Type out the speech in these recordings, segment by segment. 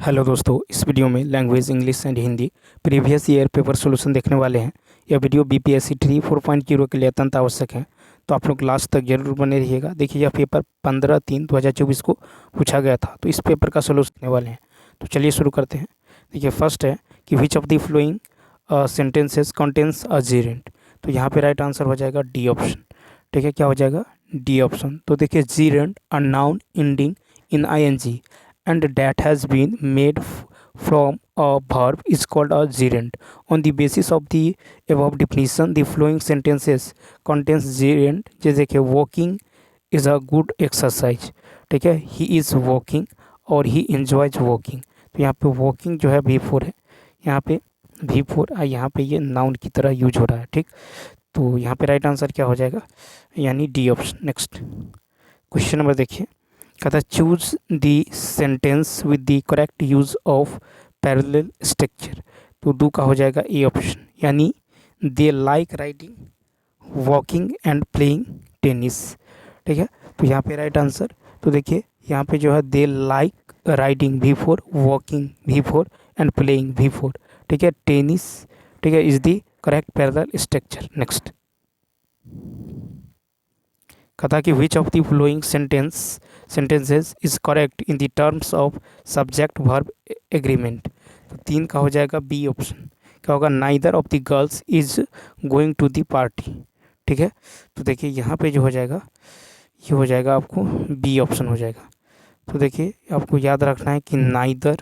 Hello दोस्तों, इस video में language English and Hindi previous year paper solution देखने वाले हैं। यह वीडियो बीपीएससी 3.4 के लिए अत्यंत आवश्यक है, तो आप लोग लास्ट तक जरूर बने रहिएगा। देखिए, यह पेपर 15/3/2024 को पूछा गया था, तो इस पेपर का सॉल्यूशन देखने वाले हैं। तो चलिए शुरू करते हैं। देखिए, फर्स्ट है कि which of the following sentences contains a gerund. तो यहाँ पे राइट आंसर हो जाएगा डी ऑप्शन। ठीक है, क्या हो जाएगा? D option. तो देखिए, gerund a noun ending in ING and that has been made from a verb is called a gerund. On the basis of the above definition, the following sentences contains gerund. जैसे कि walking is a good exercise। ठीक है, he is walking और he enjoys walking। तो यहाँ पे walking जो है V4 है, यहाँ पे V4 यहाँ पे ये नाउन की तरह यूज हो रहा है। ठीक, तो यहाँ पे राइट आंसर क्या हो जाएगा? यानी D option. Next question number देखिए, कहता है choose the sentence with the correct use of parallel structure. तो दो का हो जाएगा ए ऑप्शन, यानी दे like riding, walking and playing tennis. ठीक है, तो यहाँ पे राइट आंसर, तो देखिए यहाँ पे जो है they like riding V4, walking V4 and playing V4। ठीक है, टेनिस, ठीक है, is the correct parallel structure. Next कहता कि which of the following sentences is correct in the terms of subject verb agreement. तो तीन का हो जाएगा बी ऑप्शन। क्या होगा? Neither of the girls is going to the party. ठीक है, तो देखिए यहाँ पे जो हो जाएगा, ये हो जाएगा आपको बी ऑप्शन हो जाएगा। तो देखिए आपको याद रखना है कि नाइदर,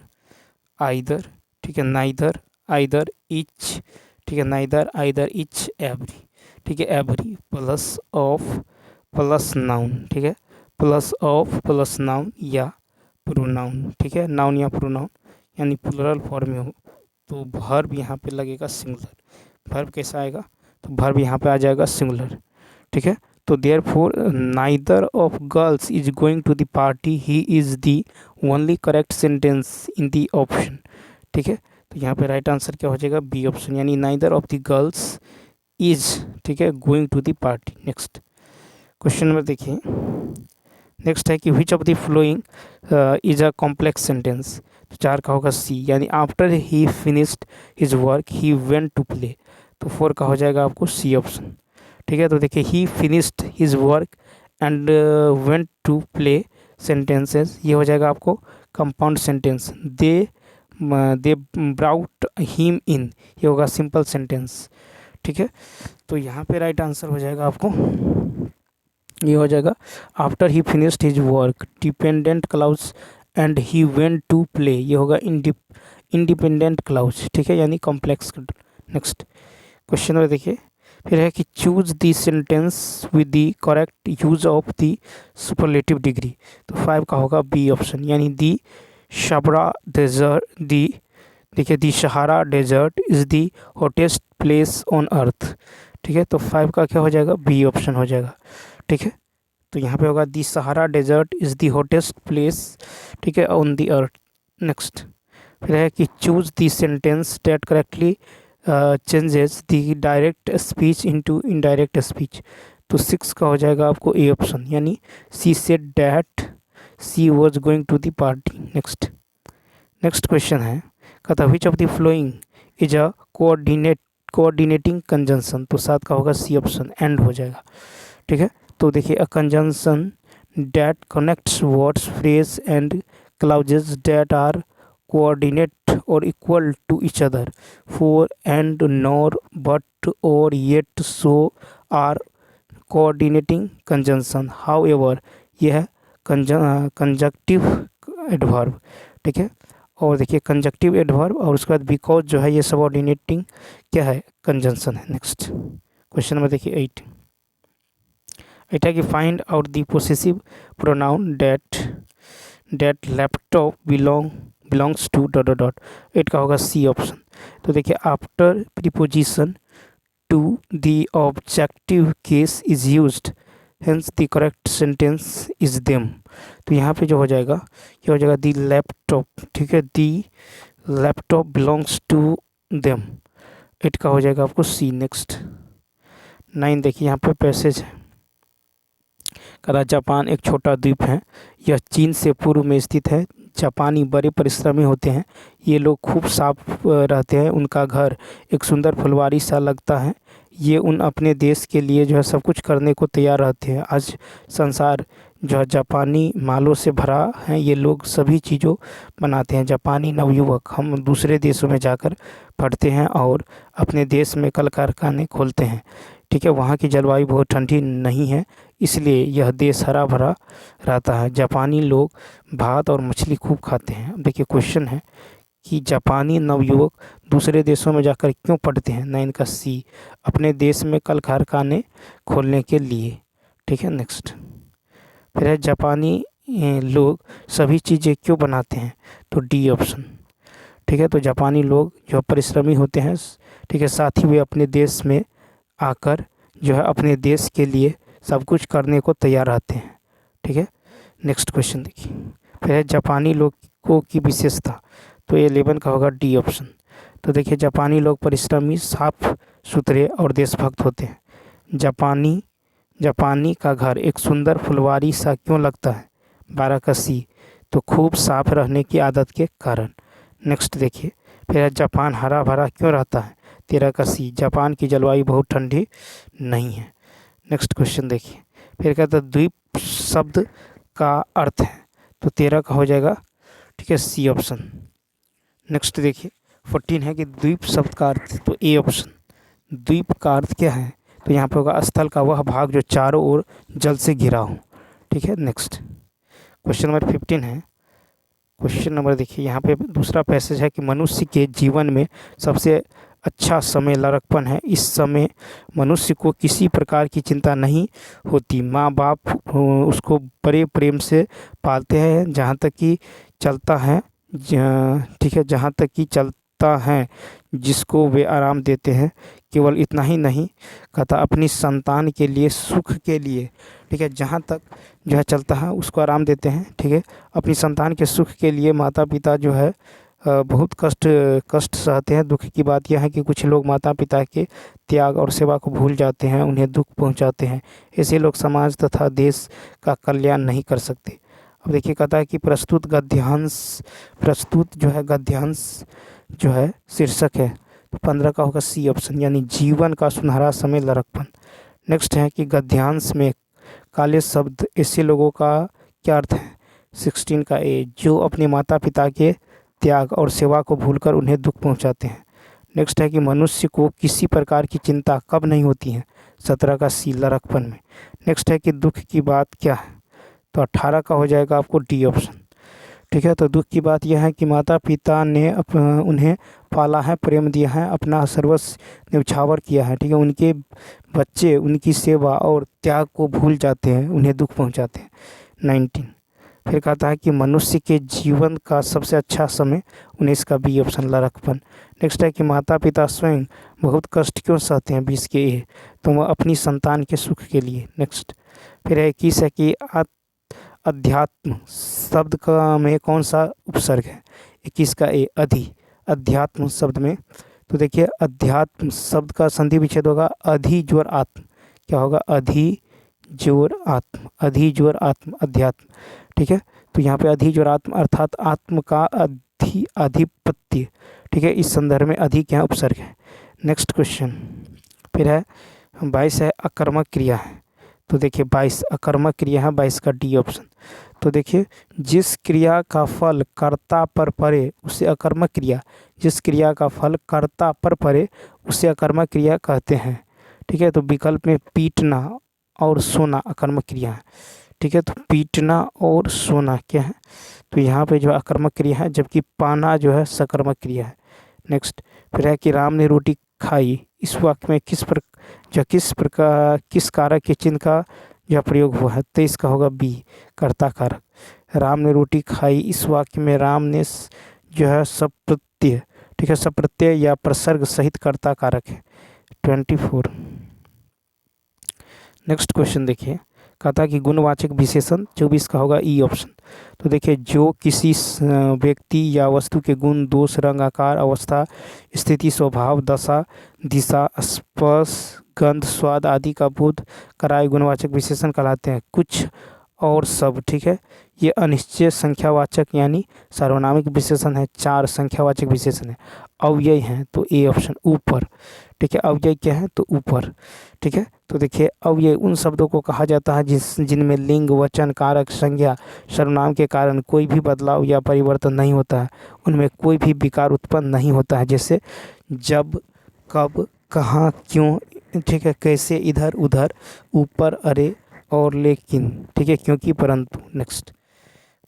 आइदर, ठीक है, नाइदर, आइदर, इच, ठीक है, नाइदर, आइदर, इच, एवरी। ठीक है, every plus of plus noun. ठीक है, प्लस ऑफ प्लस नाउन या प्रोनाउन। ठीक है, नाउन या प्रोनाउन यानी प्लुरल फॉर्म में हो तो वर्ब यहाँ पे लगेगा सिंगुलर। वर्ब कैसा आएगा? तो वर्ब यहाँ पे आ जाएगा सिंगुलर। ठीक है, तो therefore neither of girls is going to the party, he is the only correct sentence in the option. ठीक है, तो यहाँ पे राइट आंसर क्या हो जाएगा? बी ऑप्शन, यानी neither of the girls is, ठीक है, going to the party. Next question number देखिए, नेक्स्ट है कि which of the following is a complex sentence. तो चार का होगा सी, यानी after he finished his work he went to play. तो फोर का हो जाएगा आपको सी ऑप्शन। ठीक है, तो देखिए he finished his work and went to play sentences, ये हो जाएगा आपको compound sentence. They brought him in, ये होगा सिंपल सेंटेंस। ठीक है, तो यहाँ पे राइट आंसर हो जाएगा आपको, ये हो जाएगा after he finished his work dependent clause and he went to play, ये होगा इंडिपेंडेंट क्लाउज। ठीक है, यानी कॉम्प्लेक्स। नेक्स्ट क्वेश्चन में देखिए, फिर है कि choose the sentence with the correct use of the superlative degree. तो फाइव का होगा बी ऑप्शन, यानी दी शबरा डेजर्ट, दी, देखिए the Sahara desert is the hottest place on earth. ठीक है, तो फाइव का क्या हो जाएगा? बी ऑप्शन हो जाएगा। ठीक है, तो यहाँ पे होगा the Sahara desert is the hottest place, ठीक है, ऑन दी अर्थ। नेक्स्ट फिर है कि choose the sentence that correctly changes the direct speech into indirect speech. तो सिक्स का हो जाएगा आपको ए ऑप्शन, यानी she said that she was going to the party. Next question है, कहता which of the following is a coordinating conjunction. तो सात का होगा सी ऑप्शन, एंड हो जाएगा। ठीक है, तो देखिए a conjunction that connects words, phrases and clauses that are coordinate or equal to each other, for and nor but or yet so are coordinating conjunction. However, यह है कंजक्टिव एडवर्ब। ठीक है, और देखिए कंजक्टिव एडवर्ब और उसके बाद because जो है ये सबऑर्डिनेटिंग क्या है? कंजंक्शन है। नेक्स्ट क्वेश्चन नंबर देखिए 8 है कि find out the possessive pronoun that laptop belongs to dot dot dot. 8 का होगा सी ऑप्शन। तो देखिए after preposition to the objective case is used, hence the correct sentence is them. तो यहाँ पे जो हो जाएगा, ये हो जाएगा दी लैपटॉप। ठीक है, दी लैपटॉप बिलोंग्स टू देम। 8 का हो जाएगा आपको सी। नेक्स्ट 9 देखिए, यहाँ पे पैसेज है, कहता जापान एक छोटा द्वीप है, यह चीन से पूर्व में स्थित है, जापानी बड़े परिश्रमी होते हैं। ये लोग खूब साफ रहते हैं, उनका घर एक सुंदर फुलवारी सा लगता है। ये उन अपने देश के लिए जो है सब कुछ करने को तैयार रहते हैं। आज संसार जो है जापानी मालों से भरा है, ये लोग सभी चीज़ों बनाते हैं। जापानी नवयुवक हम दूसरे देशों में जाकर पढ़ते हैं और अपने देश में कल कारखाने खोलते हैं। ठीक है, वहाँ की जलवायु बहुत ठंडी नहीं है, इसलिए यह देश हरा भरा रहता है। जापानी लोग भात और मछली खूब खाते हैं। अब देखिए क्वेश्चन है कि जापानी नवयुवक दूसरे देशों में जाकर क्यों पढ़ते हैं। 9 का सी, अपने देश में कल कारखाने खोलने के लिए। ठीक है, नेक्स्ट फिर है जापानी लोग सभी चीज़ें क्यों बनाते हैं, तो डी ऑप्शन। ठीक है, तो जापानी लोग जो परिश्रमी होते हैं, ठीक है, साथ ही वे अपने देश में आकर जो है अपने देश के लिए सब कुछ करने को तैयार रहते हैं। ठीक है, नेक्स्ट क्वेश्चन देखिए, फिर है जापानी लोगों की विशेषता, तो 11 का होगा डी ऑप्शन। तो देखिए जापानी लोग परिश्रमी, साफ सुथरे और देशभक्त होते हैं। जापानी का घर एक सुंदर फुलवारी सा क्यों लगता है, 12 का सी, तो खूब साफ रहने की आदत के कारण। नेक्स्ट देखिए, फिर जापान हरा भरा क्यों रहता है, 13 का सी, जापान की जलवायु बहुत ठंडी नहीं है। नेक्स्ट क्वेश्चन देखिए, फिर कहता है द्वीप शब्द का अर्थ है, तो 13 का हो जाएगा, ठीक है, सी ऑप्शन। नेक्स्ट देखिए 14 है कि द्वीप शब्द का अर्थ, तो ए ऑप्शन। द्वीप का अर्थ क्या है, तो यहाँ पे होगा स्थल का वह भाग जो चारों ओर जल से घिरा हो। ठीक है, नेक्स्ट क्वेश्चन नंबर 15 है। क्वेश्चन नंबर देखिए, यहाँ पे दूसरा पैसेज है कि मनुष्य के जीवन में सबसे अच्छा समय लड़कपन है। इस समय मनुष्य को किसी प्रकार की चिंता नहीं होती। माँ बाप उसको बड़े प्रेम से पालते हैं, जहाँ तक कि चलता है, ठीक है, जहाँ तक कि चलता है जिसको वे आराम देते हैं। केवल इतना ही नहीं कहता, अपनी संतान के लिए, सुख के लिए, ठीक है, जहाँ तक जो है चलता है उसको आराम देते हैं। ठीक है, अपनी संतान के सुख के लिए माता पिता जो है बहुत कष्ट सहते हैं। दुख की बात यह है कि कुछ लोग माता पिता के त्याग और सेवा को भूल जाते हैं, उन्हें दुख पहुंचाते हैं। ऐसे लोग समाज तथा देश का कल्याण नहीं कर सकते। अब देखिए कहता है कि प्रस्तुत गद्यांश जो है शीर्षक है, तो 15 का होगा सी ऑप्शन, यानी जीवन का सुनहरा समय लड़कपन। नेक्स्ट है कि गद्यांश में काले शब्द ऐसे लोगों का क्या अर्थ है, 16 का ए, जो अपने माता पिता के त्याग और सेवा को भूलकर उन्हें दुख पहुंचाते हैं। नेक्स्ट है कि मनुष्य को किसी प्रकार की चिंता कब नहीं होती है, 17 का सी, लड़कपन में। नेक्स्ट है कि दुख की बात क्या है, तो 18 का हो जाएगा आपको डी ऑप्शन। ठीक है, तो दुख की बात यह है कि माता पिता ने उन्हें पाला है, प्रेम दिया है, अपना सर्वस्व न्यौछावर किया है। ठीक है, उनके बच्चे उनकी सेवा और त्याग को भूल जाते हैं, उन्हें दुख पहुंचाते हैं। 19 फिर कहता है कि मनुष्य के जीवन का सबसे अच्छा समय, 19 का बी ऑप्शन, लड़कपन। नेक्स्ट है कि माता पिता स्वयं बहुत कष्ट क्यों सहते हैं, 20 के ए, तो वह अपनी संतान के सुख के लिए। नेक्स्ट फिर है 21 है कि अध्यात्म शब्द का में कौन सा उपसर्ग है, 21 का ए, अधि, अध्यात्म शब्द में। तो देखिए अध्यात्म शब्द का संधि विच्छेद होगा अधि जोर आत्म, क्या होगा, अधि जोर आत्म, अधि जोर आत्म, अध्यात्म। ठीक है, तो यहाँ पे अधि जोर आत्म अर्थात आत्म का आधिपत्य। ठीक है, इस संदर्भ में अधि क्या उपसर्ग है। नेक्स्ट क्वेश्चन फिर है 22 है अकर्मक क्रिया है, तो देखिए 22 अकर्मक क्रिया है, 22 का डी ऑप्शन। तो देखिए जिस क्रिया का फल कर्ता पर पड़े उसे अकर्मक क्रिया, जिस क्रिया का फल कर्ता पर पड़े उसे अकर्मक क्रिया कहते हैं। ठीक है, तो विकल्प में पीटना और सोना अकर्मक क्रिया है। ठीक है, तो पीटना और सोना क्या है, तो यहाँ पे जो अकर्मक क्रिया है, जबकि पाना जो है सकर्मक क्रिया है। नेक्स्ट फिर है कि राम ने रोटी खाई, इस वाक्य में किस कारक के चिन्ह का यह प्रयोग हुआ है, 23 का होगा बी, कर्ता कारक। राम ने रोटी खाई, इस वाक्य में राम ने जो है सप्रत्यय, ठीक है, सप्रत्यय या प्रसर्ग सहित कर्ता कारक है, 24। नेक्स्ट क्वेश्चन देखिए, कहता है कि गुणवाचक विशेषण, 24 का होगा ई ऑप्शन। तो देखिए जो किसी व्यक्ति या वस्तु के गुण, दोष, रंग, आकार, अवस्था, स्थिति, स्वभाव, दशा, दिशा, स्पर्श, गंध, स्वाद आदि का बोध कराए गुणवाचक विशेषण कहलाते हैं। कुछ और सब, ठीक है। ये अनिश्चय संख्यावाचक यानी सार्वनामिक विशेषण है, 4 संख्यावाचक विशेषण है। अव्यय हैं तो ए ऑप्शन ऊपर, ठीक है। अव्यय क्या है तो ऊपर, ठीक है। तो देखिए अव्यय उन शब्दों को कहा जाता है जिनमें लिंग, वचन, कारक, संज्ञा, सर्वनाम के कारण कोई भी बदलाव या परिवर्तन नहीं होता है, उनमें कोई भी विकार उत्पन्न नहीं होता है, जैसे जब, कब, कहाँ, क्यों, ठीक है, कैसे, इधर, उधर, ऊपर, अरे और लेकिन, ठीक है, क्योंकि, परंतु। नेक्स्ट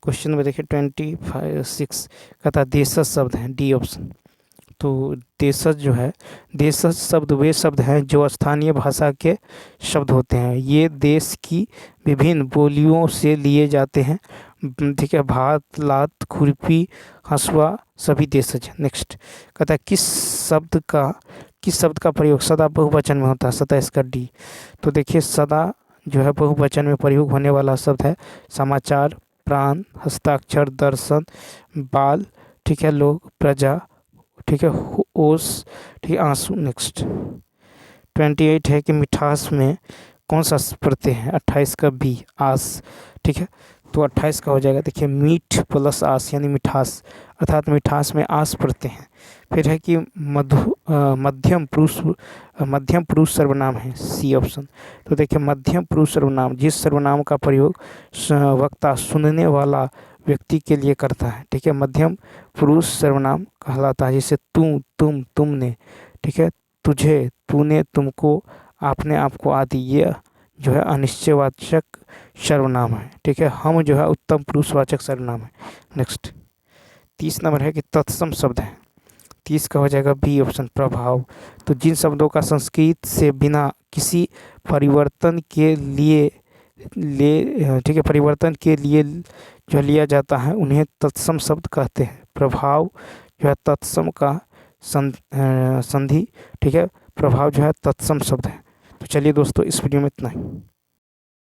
क्वेश्चन में देखिए 25 कहता है देशज शब्द हैं, डी ऑप्शन। तो देशज जो है, देशज शब्द वे शब्द हैं जो स्थानीय भाषा के शब्द होते हैं। ये देश की विभिन्न बोलियों से लिए जाते हैं, ठीक है। भात, लात, खुरपी, हंसुआ सभी देशज हैं। नेक्स्ट कहता है किस शब्द का प्रयोग सदा बहुवचन में होता है, सदा इसका डी। तो देखिए सदा जो है बहुवचन में प्रयोग होने वाला शब्द है समाचार, प्राण, हस्ताक्षर, दर्शन, बाल, ठीक है, लोग, प्रजा, ठीक है, ओस, ठीक है, आंसू। नेक्स्ट 28 है कि मिठास में कौन सा प्रत्यय है, 28 का बी, आस, ठीक है। तो 28 का हो जाएगा देखिए मीठ प्लस आस यानी मिठास, अर्थात मिठास में आस प्रत्यय है। फिर है कि मध्यम पुरुष सर्वनाम है, सी ऑप्शन। तो देखिए मध्यम पुरुष सर्वनाम जिस सर्वनाम का प्रयोग वक्ता सुनने वाला व्यक्ति के लिए करता है, ठीक है, मध्यम पुरुष सर्वनाम कहलाता है। जैसे तू, तुम, तुमने, ठीक है, तुझे, तूने, तुमको, आपने, आपको आदि, ये जो है अनिश्चयवाचक सर्वनाम है, ठीक है। हम जो है उत्तम पुरुषवाचक सर्वनाम है। नेक्स्ट 30 नंबर है कि तत्सम शब्द है, 30 का हो जाएगा बी ऑप्शन, प्रभाव। तो जिन शब्दों का संस्कृत से बिना किसी परिवर्तन के लिए ठीक है, परिवर्तन के लिए जो लिया जाता है उन्हें तत्सम शब्द कहते हैं। प्रभाव जो है तत्सम का संधि, ठीक है, प्रभाव जो है तत्सम शब्द है। तो चलिए दोस्तों इस वीडियो में इतना ही।